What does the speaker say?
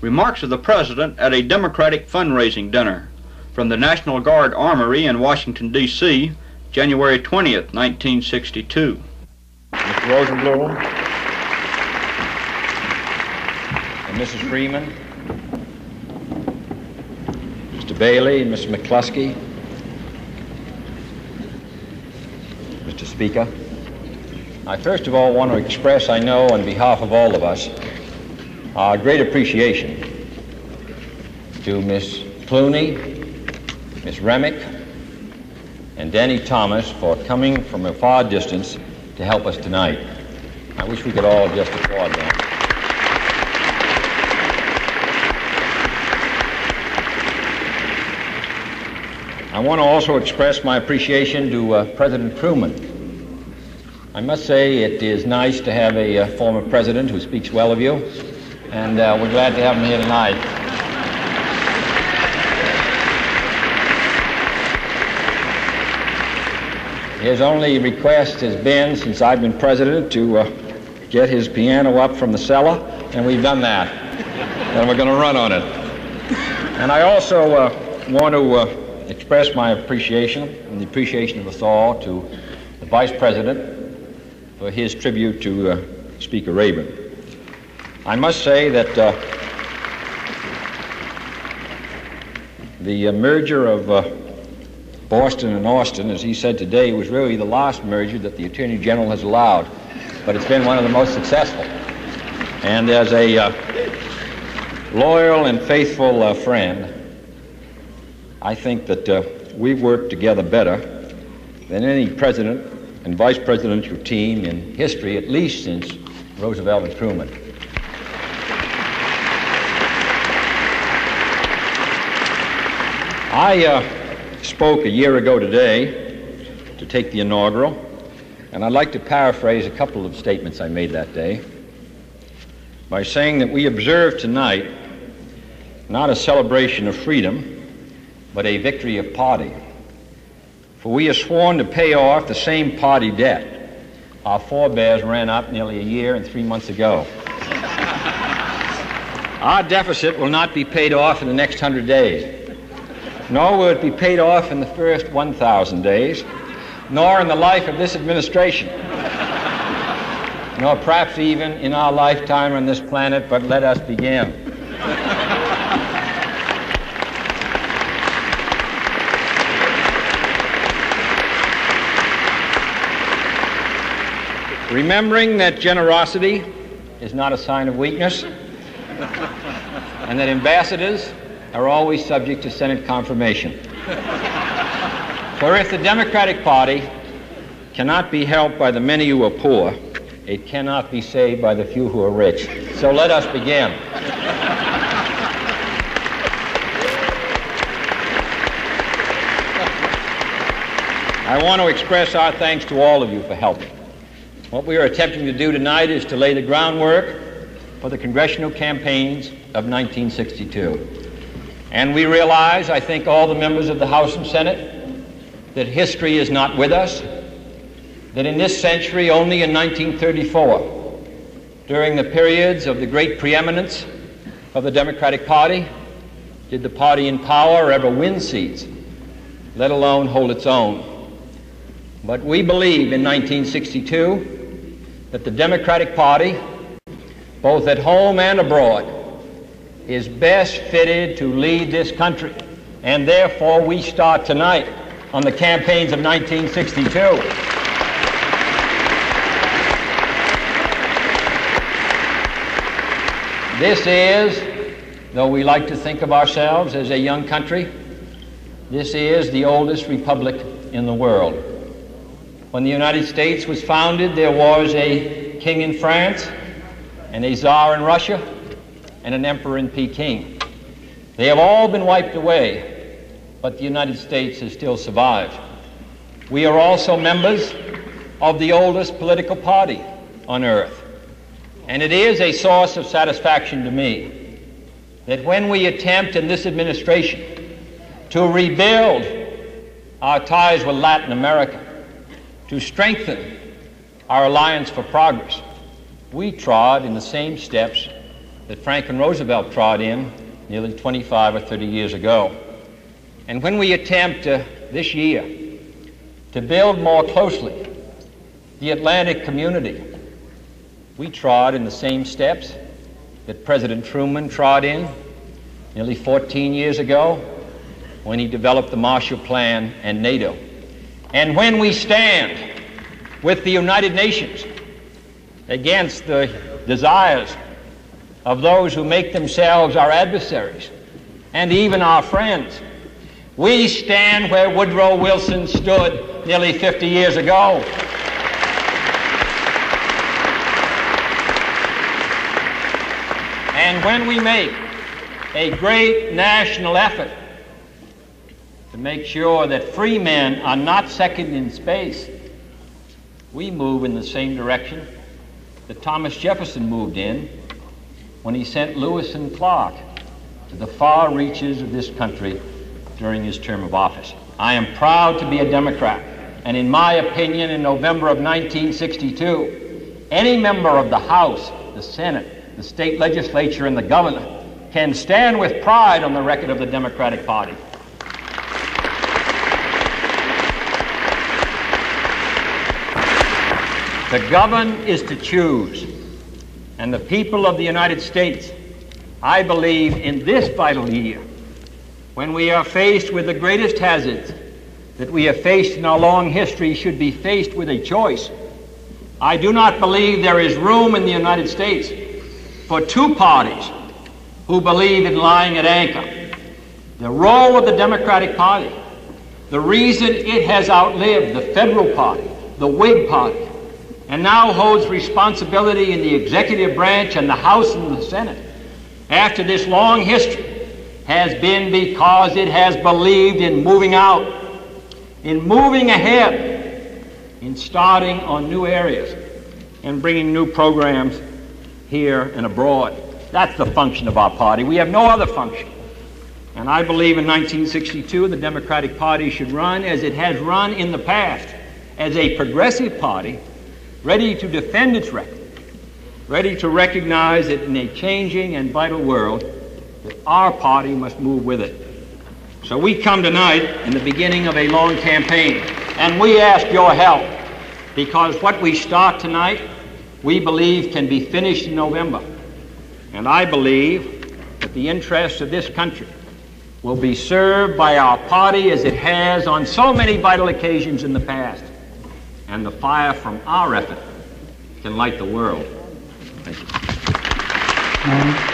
Remarks of the President at a Democratic fundraising dinner from the National Guard Armory in Washington, D.C., January 20th, 1962. Mr. Rosenblum and Mrs. Freeman, Mr. Bailey and Mr. McCluskey, Mr. Speaker, I first of all want to express, I know on behalf of all of us, our great appreciation to Miss Clooney, Miss Remick, and Danny Thomas for coming from a far distance to help us tonight. I wish we could all just applaud them. I want to also express my appreciation to President Truman. I must say it is nice to have a former president who speaks well of you, and we're glad to have him here tonight. His only request has been, since I've been president, to get his piano up from the cellar, and we've done that. And we're going to run on it. And I also want to express my appreciation and the appreciation of us all to the Vice President for his tribute to Speaker Rayburn. I must say that the merger of Boston and Austin, as he said today, was really the last merger that the Attorney General has allowed, but it's been one of the most successful. And as a loyal and faithful friend, I think that we've worked together better than any president and vice presidential team in history, at least since Roosevelt and Truman. I spoke a year ago today to take the inaugural, and I'd like to paraphrase a couple of statements I made that day by saying that we observe tonight not a celebration of freedom, but a victory of party. For we are sworn to pay off the same party debt our forebears ran up nearly a year and 3 months ago. Our deficit will not be paid off in the next 100 days, nor will it be paid off in the first 1,000 days, nor in the life of this administration, nor perhaps even in our lifetime on this planet, but let us begin. Remembering that generosity is not a sign of weakness, and that ambassadors are always subject to Senate confirmation. For if the Democratic Party cannot be helped by the many who are poor, it cannot be saved by the few who are rich. So let us begin. I want to express our thanks to all of you for helping. What we are attempting to do tonight is to lay the groundwork for the congressional campaigns of 1962. And we realize, I think all the members of the House and Senate, that history is not with us, that in this century, only in 1934, during the periods of the great preeminence of the Democratic Party, did the party in power ever win seats, let alone hold its own. But we believe in 1962 that the Democratic Party, both at home and abroad, is best fitted to lead this country. And therefore, we start tonight on the campaigns of 1962. This is, though we like to think of ourselves as a young country, this is the oldest republic in the world. When the United States was founded, there was a king in France, and a czar in Russia, and an emperor in Peking. They have all been wiped away, but the United States has still survived. We are also members of the oldest political party on earth. And it is a source of satisfaction to me that when we attempt in this administration to rebuild our ties with Latin America, to strengthen our alliance for progress, we trod in the same steps that Franklin Roosevelt trod in nearly 25 or 30 years ago. And when we attempt this year to build more closely the Atlantic community, we trod in the same steps that President Truman trod in nearly 14 years ago when he developed the Marshall Plan and NATO. And when we stand with the United Nations against the desires of those who make themselves our adversaries and even our friends, we stand where Woodrow Wilson stood nearly 50 years ago. And when we make a great national effort to make sure that free men are not second in space, we move in the same direction that Thomas Jefferson moved in when he sent Lewis and Clark to the far reaches of this country during his term of office. I am proud to be a Democrat, and in my opinion, in November of 1962, any member of the House, the Senate, the state legislature, and the governor can stand with pride on the record of the Democratic Party. To govern is to choose, and the people of the United States, I believe, in this vital year, when we are faced with the greatest hazards that we have faced in our long history, should be faced with a choice. I do not believe there is room in the United States for two parties who believe in lying at anchor. The role of the Democratic Party, the reason it has outlived the federal party, the Whig party, and now holds responsibility in the executive branch and the House and the Senate after this long history, has been because it has believed in moving out, in moving ahead, in starting on new areas and bringing new programs here and abroad. That's the function of our party. We have no other function. And I believe in 1962 the Democratic Party should run as it has run in the past, as a progressive party, ready to defend its record, ready to recognize that in a changing and vital world, that our party must move with it. So we come tonight in the beginning of a long campaign, and we ask your help, because what we start tonight, we believe can be finished in November. And I believe that the interests of this country will be served by our party as it has on so many vital occasions in the past. And the fire from our effort can light the world. Thank you.